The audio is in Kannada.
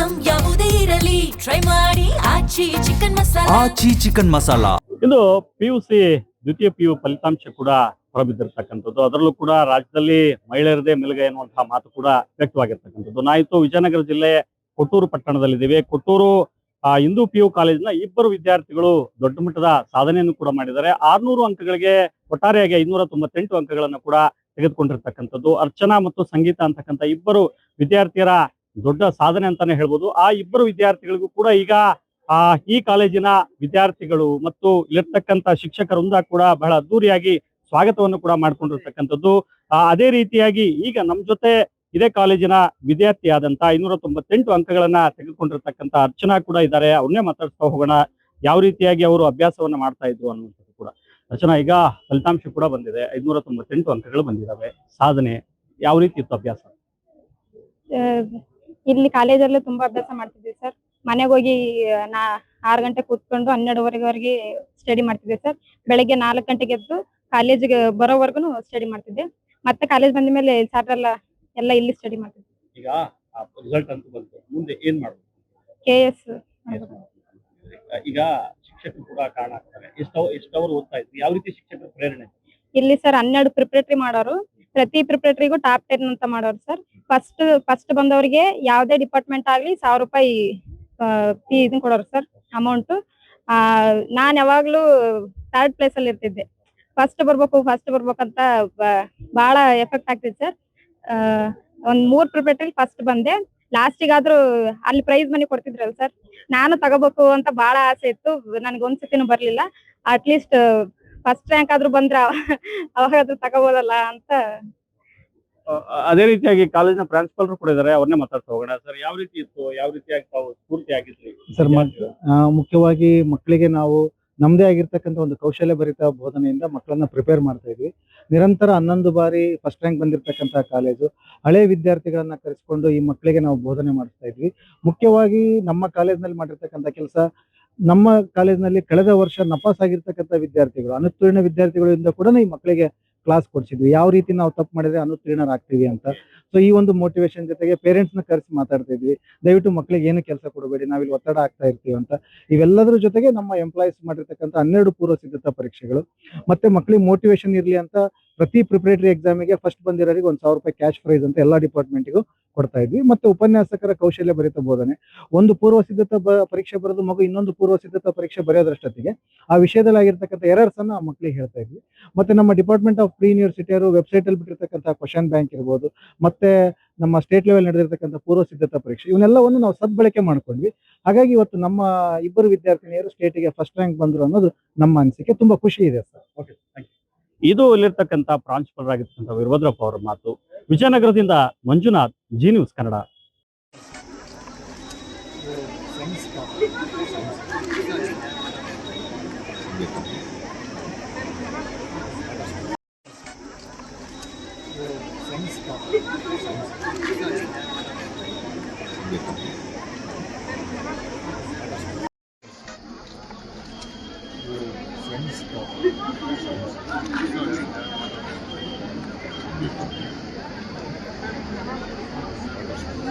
ಐಟಂ ಯಾವುದೇ ಇರಲಿ ಟ್ರೈ ಮಾಡಿ ಆಚಿ ಚಿಕನ್ ಮಸಾಲಾ. ಇದು PUC ದ್ವಿತೀಯ PU ಫಲಿತಾಂಶ ಕೂಡ ಹೊರಬಿದ್ದಿರ್ತಕ್ಕಂಥದ್ದು. ಅದರಲ್ಲೂ ಕೂಡ ರಾಜ್ಯದಲ್ಲಿ ಮಹಿಳೆಯರದೇ ಮೆಲುಗು ಎನ್ನುವಂತಹ ಮಾತು ಕೂಡ ವ್ಯಕ್ತವಾಗಿರ್ತಕ್ಕಂಥದ್ದು. ನಾಯಿತು ವಿಜಯನಗರ ಜಿಲ್ಲೆ ಕೊಟ್ಟೂರು ಪಟ್ಟಣದಲ್ಲಿದ್ದೇವೆ. ಕೊಟ್ಟೂರು ಹಿಂದೂ PU ಕಾಲೇಜಿನ ಇಬ್ಬರು ವಿದ್ಯಾರ್ಥಿಗಳು ದೊಡ್ಡ ಮಟ್ಟದ ಸಾಧನೆಯನ್ನು ಕೂಡ ಮಾಡಿದ್ದಾರೆ. 600 ಅಂಕಗಳಿಗೆ ಒಟ್ಟಾರೆಯಾಗಿ 598 ಅಂಕಗಳನ್ನು ಕೂಡ ತೆಗೆದುಕೊಂಡಿರ್ತಕ್ಕಂಥದ್ದು. ಅರ್ಚನಾ ಮತ್ತು ಸಂಗೀತ ಅಂತಕ್ಕಂಥ ಇಬ್ಬರು ವಿದ್ಯಾರ್ಥಿಯರ ದೊಡ್ಡ ಸಾಧನೆ ಅಂತಾನೆ ಹೇಳ್ಬೋದು. ಆ ಇಬ್ಬರು ವಿದ್ಯಾರ್ಥಿಗಳಿಗೂ ಕೂಡ ಈಗ ಈ ಕಾಲೇಜಿನ ವಿದ್ಯಾರ್ಥಿಗಳು ಮತ್ತು ಇಲ್ಲಿರ್ತಕ್ಕಂಥ ಶಿಕ್ಷಕರ ವೃಂದ ಕೂಡ ಬಹಳ ಅದ್ದೂರಿಯಾಗಿ ಸ್ವಾಗತವನ್ನು ಕೂಡ ಮಾಡ್ಕೊಂಡಿರ್ತಕ್ಕಂಥದ್ದು. ಅದೇ ರೀತಿಯಾಗಿ ಈಗ ನಮ್ಮ ಜೊತೆ ಇದೇ ಕಾಲೇಜಿನ ವಿದ್ಯಾರ್ಥಿಯಾದಂತ 598 ಅಂಕಗಳನ್ನ ತೆಗೆದುಕೊಂಡಿರ್ತಕ್ಕಂಥ ಅರ್ಚನಾ ಕೂಡ ಇದ್ದಾರೆ. ಅವ್ರನ್ನೇ ಮಾತಾಡ್ತಾ ಹೋಗೋಣ, ಯಾವ ರೀತಿಯಾಗಿ ಅವರು ಅಭ್ಯಾಸವನ್ನ ಮಾಡ್ತಾ ಇದ್ರು ಅನ್ನುವಂಥದ್ದು ಕೂಡ. ಅರ್ಚನಾ, ಈಗ ಫಲಿತಾಂಶ ಕೂಡ ಬಂದಿದೆ, 598 ಅಂಕಗಳು ಬಂದಿದ್ದಾವೆ. ಸಾಧನೆ ಯಾವ ರೀತಿ ಇತ್ತು ಅಭ್ಯಾಸ? ಇಲ್ಲಿ ಕಾಲೇಜಲ್ಲಿ ತುಂಬಾ ಅಭ್ಯಾಸ ಮಾಡ್ತಿದ್ವಿ ಸರ್. ಮನೆಗೆ ಹೋಗಿ 6 ಗಂಟೆ ಕೂತ್ಕೊಂಡು 12ವರೆಗೆ ಸ್ಟಡಿ ಮಾಡ್ತಿದ್ದೆ ಸರ್. ಬೆಳಗ್ಗೆ 4 ಗಂಟೆಗೆ ಎದ್ದು ಕಾಲೇಜಿಗೆ ಬರೋವರೆಗೂ ಸ್ಟಡಿ ಮಾಡ್ತಿದ್ದೆ. ಮತ್ತೆ ಕಾಲೇಜ್ ಬಂದ ಮೇಲೆ ಸರ್ ಎಲ್ಲ ಇಲ್ಲಿ ಸ್ಟಡಿ ಮಾಡ್ತಿದ್ದೆ. ಈಗ ರಿಸಲ್ಟ್ ಅಂತ ಬಂತು, ಮುಂದೆ ಏನ್ ಮಾಡ್ಬೇಕು? KS. ಈಗ ಶಿಕ್ಷಕರು ಕೂಡ ಕಾರಣ ಆಗ್ತಾರೆ. ಎಷ್ಟವರು ಓದ್ತಾ ಇದ್ರಿ? ಯಾವ ರೀತಿ ಶಿಕ್ಷಕರ ಪ್ರೇರಣೆ? ಇಲ್ಲಿ ಸರ್ 12 ಪ್ರಿಪರೇಟರಿ ಮಾಡೋರು. ಪ್ರತಿ ಪ್ರಿಪರೇಟರಿಗೂ ಟಾಪ್ 10 ಅಂತ ಮಾಡೋರು ಸರ್. ಫಸ್ಟ್ ಬಂದವರಿಗೆ ಯಾವ್ದೇ ಡಿಪಾರ್ಟ್ಮೆಂಟ್ ಆಗ್ಲಿ 1000 ರೂಪಾಯಿ ಫೀ ಇದನ್ನ ಕೊಡೋರು ಸರ್, ಅಮೌಂಟ್. ನಾನ್ ಯಾವಾಗ್ಲೂ 3rd ಪ್ಲೇಸ್ ಅಲ್ಲಿ ಇರ್ತಿದ್ದೆ. ಫಸ್ಟ್ ಬರ್ಬೇಕಂತ ಬಹಳ ಎಫೆಕ್ಟ್ ಆಗ್ತಿತ್ತು ಸರ್. ಒಂದ್ 3 ಪ್ರಿಪರೇಟರಿ ಫಸ್ಟ್ ಬಂದೆ. ಲಾಸ್ಟಿಗಾದ್ರೂ ಅಲ್ಲಿ ಪ್ರೈಸ್ ಮನಿ ಕೊಡ್ತಿದ್ರಲ್ಲ ಸರ್, ನಾನು ತಗೋಬೇಕು ಅಂತ ಬಹಳ ಆಸೆ ಇತ್ತು. ನನ್ಗೆ ಒಂದ್ಸತಿನೂ ಬರ್ಲಿಲ್ಲ. ಅಟ್ಲೀಸ್ಟ್ ಫಸ್ಟ್ ರ್ಯಾಂಕ್ ಆದ್ರೂ ಬಂದ್ರ ಅವಾಗಾದ್ರೂ ತಗೋಬೋದಲ್ಲ ಅಂತ. ಅದೇ ರೀತಿಯಾಗಿ ಕಾಲೇಜಿನ ಪ್ರಾಂಶುಪಾಲರು ಕೂಡ ಇದ್ದಾರೆ, ಅವ್ರನ್ನೇ ಮಾತಾಡ್ತಾ ಹೋಗೋಣ. ಸರ್, ಯಾವ ರೀತಿ ಇತ್ತು, ಯಾವ ರೀತಿಯಾಗಿ ತಾವು ಸ್ಫೂರ್ತಿ ಆಗಿದ್ರಿ? ಸರ್, ಮುಖ್ಯವಾಗಿ ಮಕ್ಕಳಿಗೆ ನಾವು ನಮ್ದೇ ಆಗಿರ್ತಕ್ಕಂಥ ಒಂದು ಕೌಶಲ್ಯ ಭರಿತ ಬೋಧನೆಯಿಂದ ಮಕ್ಕಳನ್ನ ಪ್ರಿಪೇರ್ ಮಾಡ್ತಾ ಇದ್ವಿ. ನಿರಂತರ 11 ಬಾರಿ ಫಸ್ಟ್ ರ್ಯಾಂಕ್ ಬಂದಿರತಕ್ಕಂಥ ಕಾಲೇಜು. ಹಳೆ ವಿದ್ಯಾರ್ಥಿಗಳನ್ನ ಕರೆಸ್ಕೊಂಡು ಈ ಮಕ್ಕಳಿಗೆ ನಾವು ಬೋಧನೆ ಮಾಡಿಸ್ತಾ ಇದ್ವಿ. ಮುಖ್ಯವಾಗಿ ನಮ್ಮ ಕಾಲೇಜಿನಲ್ಲಿ ಮಾಡಿರ್ತಕ್ಕಂಥ ಕೆಲಸ, ನಮ್ಮ ಕಾಲೇಜಿನಲ್ಲಿ ಕಳೆದ ವರ್ಷ ನಪಾಸ್ ಆಗಿರ್ತಕ್ಕಂಥ ವಿದ್ಯಾರ್ಥಿಗಳು, ಅನುತ್ತೀರ್ಣ ವಿದ್ಯಾರ್ಥಿಗಳಿಂದ ಕೂಡ ಈ ಮಕ್ಕಳಿಗೆ ಕ್ಲಾಸ್ ಕೊಡ್ಸಿದ್ವಿ, ಯಾವ ರೀತಿ ನಾವು ತಪ್ಪು ಮಾಡಿದ್ರೆ ಅನುತ್ತೀರ್ಣರಾಗ್ತೀವಿ ಅಂತ. ಸೊ ಈ ಒಂದು ಮೋಟಿವೇಶನ್ ಜೊತೆಗೆ ಪೇರೆಂಟ್ಸ್ನ ಕರೆಸಿ ಮಾತಾಡ್ತಾ ಇದ್ವಿ, ದಯವಿಟ್ಟು ಮಕ್ಕಳಿಗೆ ಏನು ಕೆಲಸ ಕೊಡಬೇಡಿ, ನಾವಿಲ್ಲಿ ಒತ್ತಡ ಆಗ್ತಾ ಇರ್ತೀವಿ ಅಂತ. ಇವೆಲ್ಲದರ ಜೊತೆಗೆ ನಮ್ಮ ಎಂಪ್ಲಾಯೀಸ್ ಮಾಡಿರ್ತಕ್ಕಂಥ 12 ಪೂರ್ವ ಸಿದ್ಧತಾ ಪರೀಕ್ಷೆಗಳು, ಮತ್ತೆ ಮಕ್ಕಳಿಗೆ ಮೋಟಿವೇಶನ್ ಇರಲಿ ಅಂತ ಪ್ರತಿ ಪ್ರಿಪರೇಟರಿ ಎಕ್ಸಾಮಿಗೆ ಫಸ್ಟ್ ಬಂದಿರೋರಿಗೆ 1000 ರೂಪಾಯಿ ಕ್ಯಾಶ್ ಪ್ರೈಸ್ ಅಂತ ಎಲ್ಲ ಡಿಪಾರ್ಟ್ಮೆಂಟಿಗೂ ಕೊಡ್ತಾ ಇದ್ವಿ. ಮತ್ತೆ ಉಪನ್ಯಾಸಕರ ಕೌಶಲ್ಯ ಭರಿತ ಬೋಧನೆ. ಒಂದು ಪೂರ್ವ ಸಿದ್ಧತಾ ಪರೀಕ್ಷೆ ಬರೆದು ಮಗು ಇನ್ನೊಂದು ಪೂರ್ವ ಸಿದ್ಧತಾ ಪರೀಕ್ಷೆ ಬರೆಯೋದ್ರಷ್ಟೊತ್ತಿಗೆ ಆ ವಿಷಯದಲ್ಲಿ ಆಗಿರ್ತಕ್ಕಂಥ ಎರರ್ಸ್ ಅನ್ನ ಮಕ್ಕಳಿಗೆ ಹೇಳ್ತಾ ಇದ್ವಿ. ಮತ್ತೆ ನಮ್ಮ ಡಿಪಾರ್ಟ್ಮೆಂಟ್ ಆಫ್ ಪ್ರೀ ಯೂನಿವರ್ಸಿಟಿ ಅವರು ವೆಬ್ಸೈಟ್ ಅಲ್ಲಿ ಬಿಟ್ಟಿರ್ತಕ್ಕಂಥ ಕ್ವಶನ್ ಬ್ಯಾಂಕ್ ಇರ್ಬೋದು, ಮತ್ತೆ ನಮ್ಮ ಸ್ಟೇಟ್ ಲೆವೆಲ್ ನಡೆದಿರ್ತಕ್ಕಂಥ ಪೂರ್ವ ಸಿದ್ಧತಾ ಪರೀಕ್ಷೆ, ಇವನ್ನೆಲ್ಲವನ್ನು ನಾವು ಸದ್ಬಳಕೆ ಮಾಡ್ಕೊಂಡ್ವಿ. ಹಾಗಾಗಿ ಇವತ್ತು ನಮ್ಮ ಇಬ್ಬರು ವಿದ್ಯಾರ್ಥಿನಿಯರು ಸ್ಟೇಟಿಗೆ ಫಸ್ಟ್ ರ್ಯಾಂಕ್ ಬಂದ್ರು ಅನ್ನೋದು ನಮ್ಮ ಅನಿಸಿಕೆ. ತುಂಬಾ ಖುಷಿ ಇದೆ ಸರ್. Okay, thank you. ಇದು ಇಲ್ಲಿರ್ತಕ್ಕಂಥ ಪ್ರಾಂಶುಪಾಲರಾಗಿರ್ತಕ್ಕಂಥ ವೀರಭದ್ರಪ್ಪ ಅವರ ಮಾತು. ವಿಜಯನಗರದಿಂದ Manjunath, Zee news Kannada. Friends